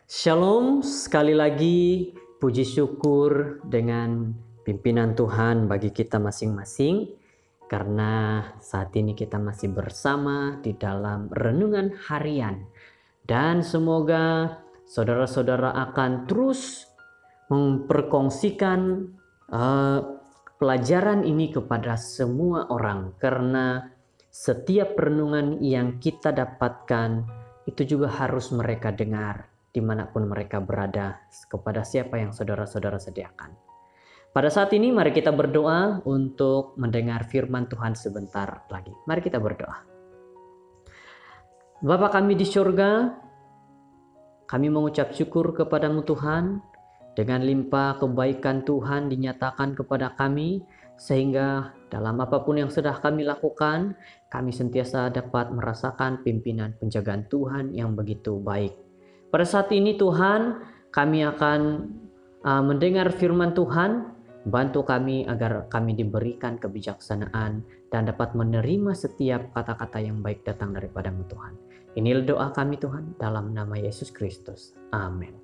Shalom, sekali lagi puji syukur dengan pimpinan Tuhan bagi kita masing-masing, karena saat ini kita masih bersama di dalam renungan harian, dan semoga saudara-saudara akan terus memperkongsikan pelajaran ini kepada semua orang, karena setiap renungan yang kita dapatkan itu juga harus mereka dengar dimanapun mereka berada, kepada siapa yang saudara-saudara sediakan. Pada saat ini mari kita berdoa untuk mendengar firman Tuhan sebentar lagi. Mari kita berdoa. Bapa kami di surga, kami mengucap syukur kepadamu Tuhan, dengan limpah kebaikan Tuhan dinyatakan kepada kami, sehingga dalam apapun yang sudah kami lakukan, kami sentiasa dapat merasakan pimpinan penjagaan Tuhan yang begitu baik. Pada saat ini Tuhan, kami akan mendengar firman Tuhan. Bantu kami agar kami diberikan kebijaksanaan dan dapat menerima setiap kata-kata yang baik datang daripada-Mu Tuhan. Inilah doa kami Tuhan, dalam nama Yesus Kristus. Amin.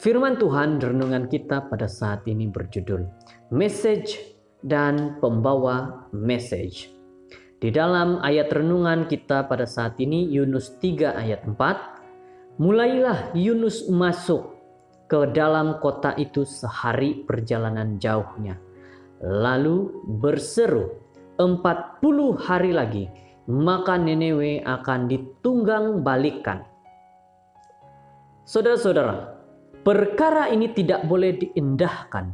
Firman Tuhan renungan kita pada saat ini berjudul Message dan Pembawa Message. Di dalam ayat renungan kita pada saat ini, Yunus 3 ayat 4, mulailah Yunus masuk ke dalam kota itu sehari perjalanan jauhnya, lalu berseru, 40 hari lagi, maka Niniwe akan ditunggang balikan. Saudara-saudara, perkara ini tidak boleh diindahkan.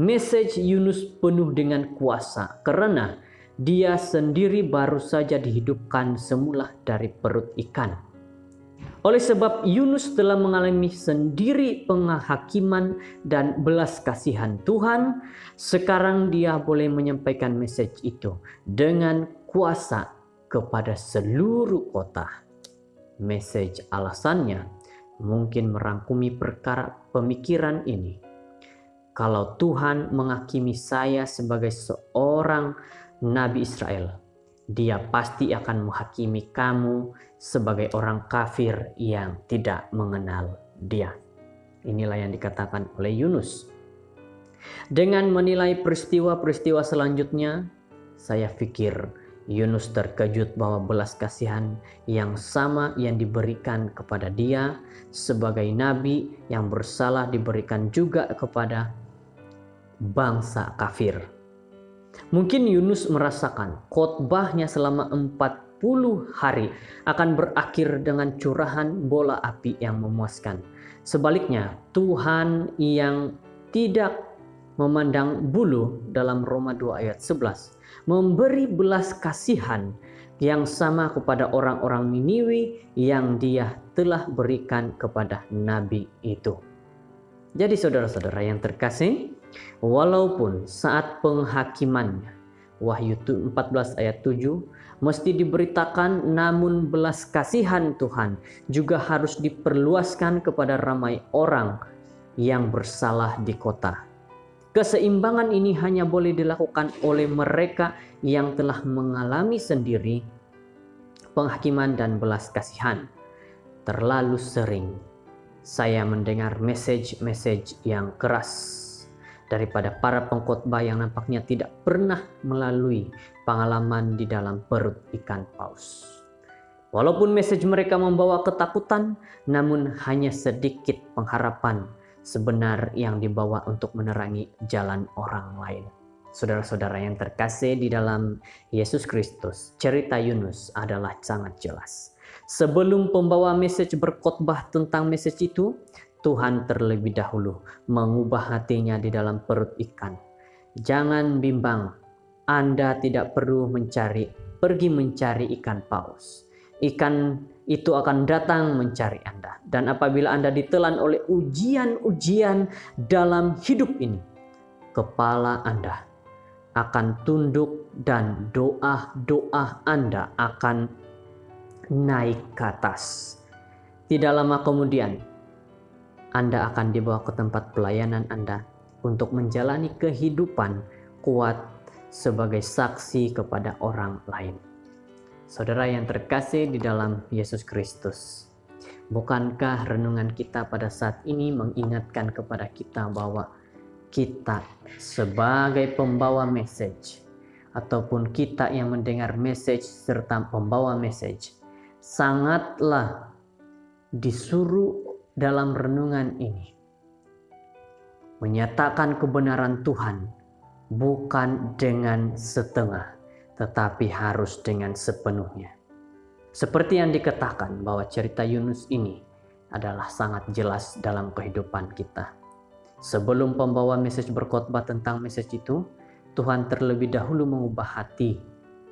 Message Yunus penuh dengan kuasa, karena dia sendiri baru saja dihidupkan semula dari perut ikan. Oleh sebab Yunus telah mengalami sendiri penghakiman dan belas kasihan Tuhan, sekarang dia boleh menyampaikan message itu dengan kuasa kepada seluruh kota. Message alasannya mungkin merangkumi perkara pemikiran ini. Kalau Tuhan menghakimi saya sebagai seorang Nabi Israel, Dia pasti akan menghakimi kamu sebagai orang kafir yang tidak mengenal Dia. Inilah yang dikatakan oleh Yunus. Dengan menilai peristiwa-peristiwa selanjutnya, saya pikir Yunus terkejut bahwa belas kasihan yang sama yang diberikan kepada dia sebagai nabi yang bersalah diberikan juga kepada bangsa kafir. Mungkin Yunus merasakan khotbahnya selama 40 hari akan berakhir dengan curahan bola api yang memuaskan. Sebaliknya, Tuhan yang tidak memandang bulu dalam Roma 2 ayat 11 memberi belas kasihan yang sama kepada orang-orang Niniwe yang Dia telah berikan kepada nabi itu. Jadi saudara-saudara yang terkasih, walaupun saat penghakimannya, Wahyu 14 ayat 7, mesti diberitakan, namun belas kasihan Tuhan juga harus diperluaskan kepada ramai orang yang bersalah di kota. Keseimbangan ini hanya boleh dilakukan oleh mereka yang telah mengalami sendiri penghakiman dan belas kasihan. Terlalu sering saya mendengar message yang keras daripada para pengkhotbah yang nampaknya tidak pernah melalui pengalaman di dalam perut ikan paus. Walaupun message mereka membawa ketakutan, namun hanya sedikit pengharapan sebenar yang dibawa untuk menerangi jalan orang lain. Saudara-saudara yang terkasih di dalam Yesus Kristus, cerita Yunus adalah sangat jelas. Sebelum pembawa message berkhotbah tentang message itu, Tuhan terlebih dahulu mengubah hatinya di dalam perut ikan. Jangan bimbang, Anda tidak perlu pergi mencari ikan paus. Ikan itu akan datang mencari Anda. Dan apabila Anda ditelan oleh ujian-ujian dalam hidup ini, kepala Anda akan tunduk dan doa-doa Anda akan naik ke atas. Tidak lama kemudian, Anda akan dibawa ke tempat pelayanan Anda untuk menjalani kehidupan kuat sebagai saksi kepada orang lain. Saudara yang terkasih di dalam Yesus Kristus, Bukankah renungan kita pada saat ini mengingatkan kepada kita bahwa kita sebagai pembawa message ataupun kita yang mendengar message serta pembawa message sangatlah disuruh dalam renungan ini menyatakan kebenaran Tuhan bukan dengan setengah tetapi harus dengan sepenuhnya. Seperti yang dikatakan bahwa cerita Yunus ini adalah sangat jelas dalam kehidupan kita. Sebelum pembawa message berkhotbah tentang message itu, Tuhan terlebih dahulu mengubah hati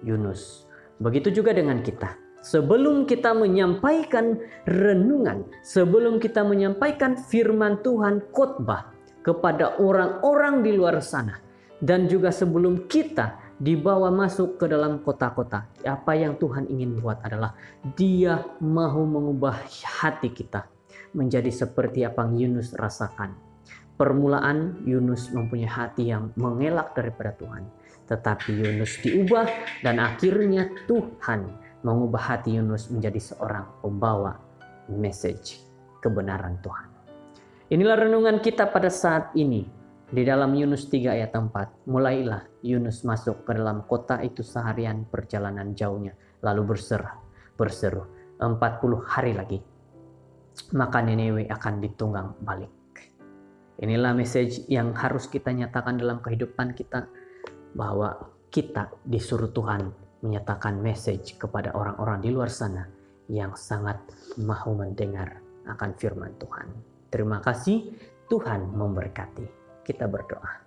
Yunus. Begitu juga dengan kita. Sebelum kita menyampaikan renungan, sebelum kita menyampaikan firman Tuhan khotbah kepada orang-orang di luar sana, dan juga sebelum kita dibawa masuk ke dalam kota-kota, apa yang Tuhan ingin buat adalah Dia mau mengubah hati kita menjadi seperti apa yang Yunus rasakan. Permulaan Yunus mempunyai hati yang mengelak daripada Tuhan, tetapi Yunus diubah dan akhirnya Tuhan mengubah hati Yunus menjadi seorang pembawa message kebenaran Tuhan. Inilah renungan kita pada saat ini. Di dalam Yunus 3 ayat 4, mulailah Yunus masuk ke dalam kota itu seharian perjalanan jauhnya, lalu berseru 40 hari lagi, maka Niniwe akan ditunggang balik. Inilah message yang harus kita nyatakan dalam kehidupan kita, bahwa kita disuruh Tuhan menyatakan message kepada orang-orang di luar sana yang sangat mau mendengar akan firman Tuhan. Terima kasih, Tuhan memberkati. Kita berdoa.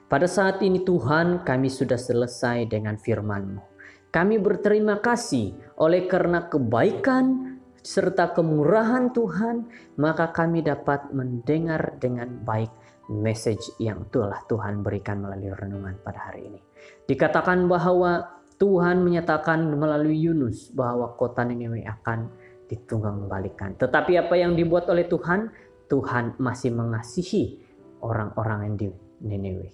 Pada saat ini Tuhan, kami sudah selesai dengan firman-Mu. Kami berterima kasih oleh karena kebaikan serta kemurahan Tuhan, maka kami dapat mendengar dengan baik message yang telah Tuhan berikan melalui renungan pada hari ini. Dikatakan bahwa Tuhan menyatakan melalui Yunus bahwa kota Niniwe akan ditunggang balikan. Tetapi apa yang dibuat oleh Tuhan, Tuhan masih mengasihi orang-orang yang di Niniwe.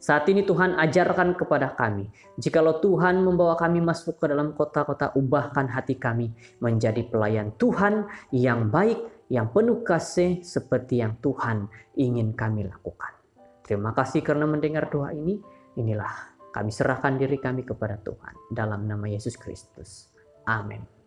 Saat ini Tuhan ajarkan kepada kami, jikalau Tuhan membawa kami masuk ke dalam kota-kota, ubahkan hati kami menjadi pelayan Tuhan yang baik, yang penuh kasih seperti yang Tuhan ingin kami lakukan. Terima kasih karena mendengar doa ini. Inilah kami serahkan diri kami kepada Tuhan dalam nama Yesus Kristus. Amin.